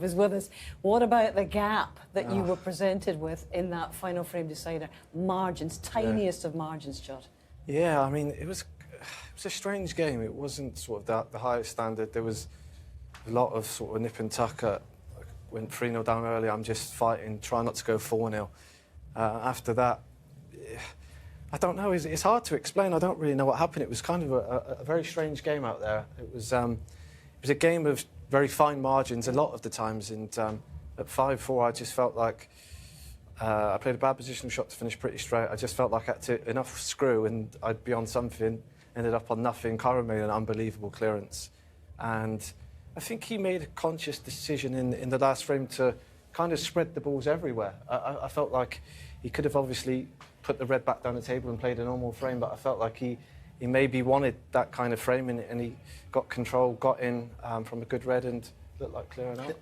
is with us. What about the gap that you were presented with in that final frame decider? Margins, tiniest of margins, Judd. Yeah, I mean, it was a strange game. It wasn't sort of the highest standard. There was a lot of sort of nip and tuck. Went 3-0 down early. I'm just fighting, trying not to go 4-0. After that, I don't know. It's hard to explain. I don't really know what happened. It was kind of a very strange game out there. It was a game of very fine margins a lot of the times, and at 5-4 I just felt like I played a bad positional shot to finish pretty straight. I just felt like I had to enough screw and I'd be on something, ended up on nothing. Kyron made an unbelievable clearance, and I think he made a conscious decision in the last frame to kind of spread the balls everywhere. I felt like he could have obviously put the red back down the table and played a normal frame, but I felt like he maybe wanted that kind of frame, and he got control, got in from a good red and looked like clearing out.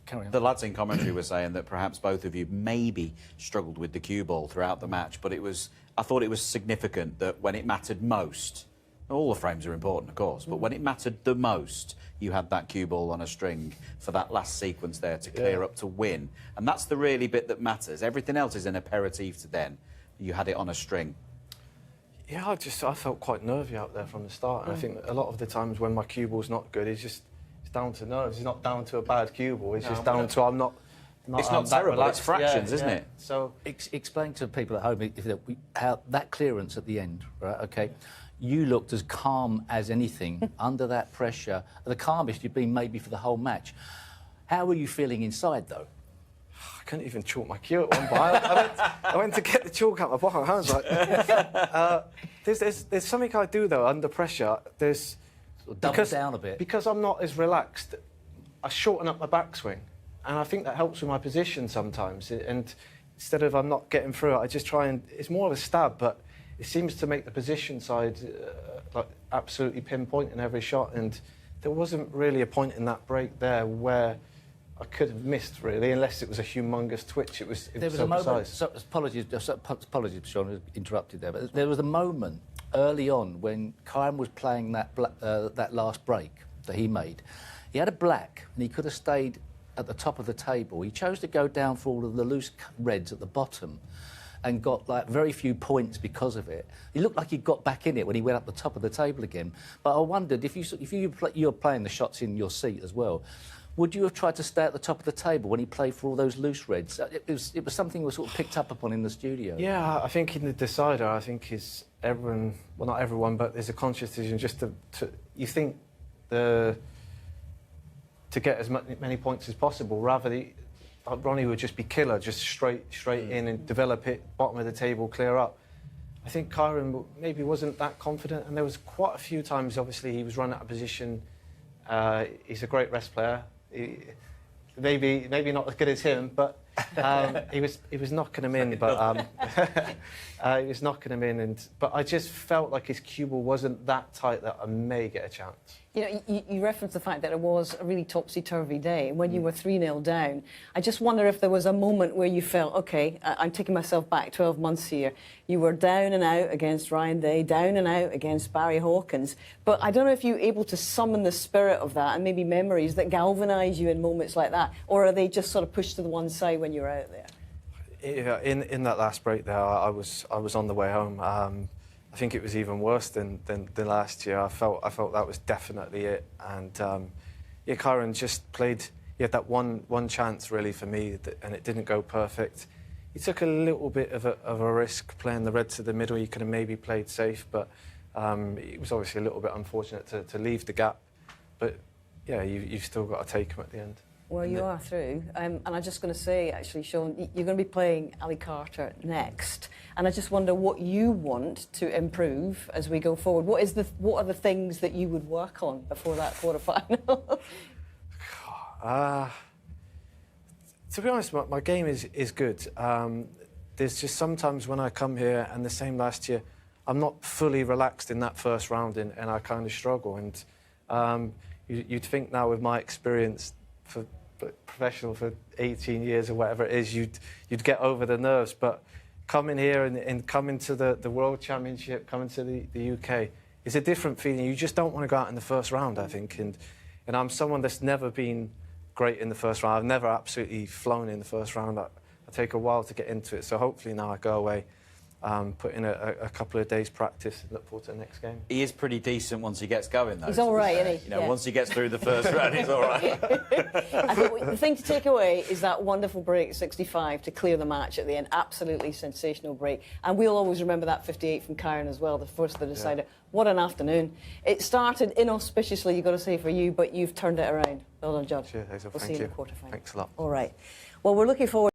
Carry on. The lads in commentary were saying that perhaps both of you maybe struggled with the cue ball throughout the match, but I thought it was significant that when it mattered most, all the frames are important, of course, but when it mattered the most, you had that cue ball on a string for that last sequence there to clear up to win. And that's the really bit that matters. Everything else is an aperitif to then. You had it on a string. Yeah, I felt quite nervy out there from the start, and I think a lot of the times when my cue ball's not good, it's down to nerves. It's not down to a bad cue ball. It's just down to I'm not. It's not terrible. It's fractions, isn't it? So explain to people at home how that clearance at the end, right? Okay, you looked as calm as anything under that pressure. The calmest you've been maybe for the whole match. How were you feeling inside, though? I couldn't even chalk my cue at one point. I went to get the chalk out my pocket. I was like, there's something I do though under pressure. There's double down a bit because I'm not as relaxed. I shorten up my backswing, and I think that helps with my position sometimes. And instead of I'm not getting through it, I just try and it's more of a stab, but it seems to make the position side like absolutely pinpoint in every shot. And there wasn't really a point in that break there where I could have missed, really, unless it was a humongous twitch. There was so a moment. precise. Apologies, Sean, I interrupted there. But there was a moment early on when Kyron was playing that last break that he made. He had a black, and he could have stayed at the top of the table. He chose to go down for all of the loose reds at the bottom, and got like very few points because of it. He looked like he got back in it when he went up the top of the table again. But I wondered if you're playing the shots in your seat as well. Would you have tried to stay at the top of the table when he played for all those loose reds? It was something we sort of picked up upon in the studio. Yeah, I think in the decider, I think everyone, well, not everyone, but there's a conscious decision just to you think to get as many points as possible. Rather, Ronnie would just be killer, just straight in and develop it, bottom of the table, clear up. I think Kyron maybe wasn't that confident, and there was quite a few times, obviously, he was run out of position. He's a great rest player. Maybe not as good as him, but he was knocking him in. But he was knocking him in, but I just felt like his cue ball wasn't that tight that I may get a chance. You know, you referenced the fact that it was a really topsy-turvy day. When you were 3-0 down, I just wonder if there was a moment where you felt, OK, I'm taking myself back 12 months here. You were down and out against Ryan Day, down and out against Barry Hawkins. But I don't know if you were able to summon the spirit of that and maybe memories that galvanise you in moments like that, or are they just sort of pushed to the one side when you're out there? Yeah, in that last break there, I was on the way home. I think it was even worse than last year. I felt that was definitely it. And yeah, Kyron just played. He had that one chance really for me, and it didn't go perfect. He took a little bit of a risk playing the red to the middle. He could have maybe played safe, but it was obviously a little bit unfortunate to leave the gap. But yeah, you've still got to take him at the end. Well, you are through. And I'm just going to say, actually, Sean, you're going to be playing Ali Carter next. And I just wonder what you want to improve as we go forward. What are the things that you would work on before that quarter-final? To be honest, my game is good. There's just sometimes when I come here, and the same last year, I'm not fully relaxed in that first round, and I kind of struggle. And you'd think now with my experience for professional for 18 years or whatever it is, you'd get over the nerves. But coming here and coming to the World Championship, coming to the UK, it's a different feeling. You just don't want to go out in the first round, I think. And I'm someone that's never been great in the first round. I've never absolutely flown in the first round. I take a while to get into it, so hopefully now I go away, put in a couple of days practice and look forward to the next game. He is pretty decent once he gets going, though. He's all right, isn't he? You know, Yeah. once he gets through the first round, he's all right. I think the thing to take away is that wonderful break at 65 to clear the match at the end. Absolutely sensational break. And we'll always remember that 58 from Karen as well, the first the decider. What an afternoon. It started inauspiciously, you've got to say, for you, but you've turned it around. Well done, Judd. Cheers, Hazel. We'll Thank see you you. in the quarterfinals. Thanks a lot. All right. Well, we're looking forward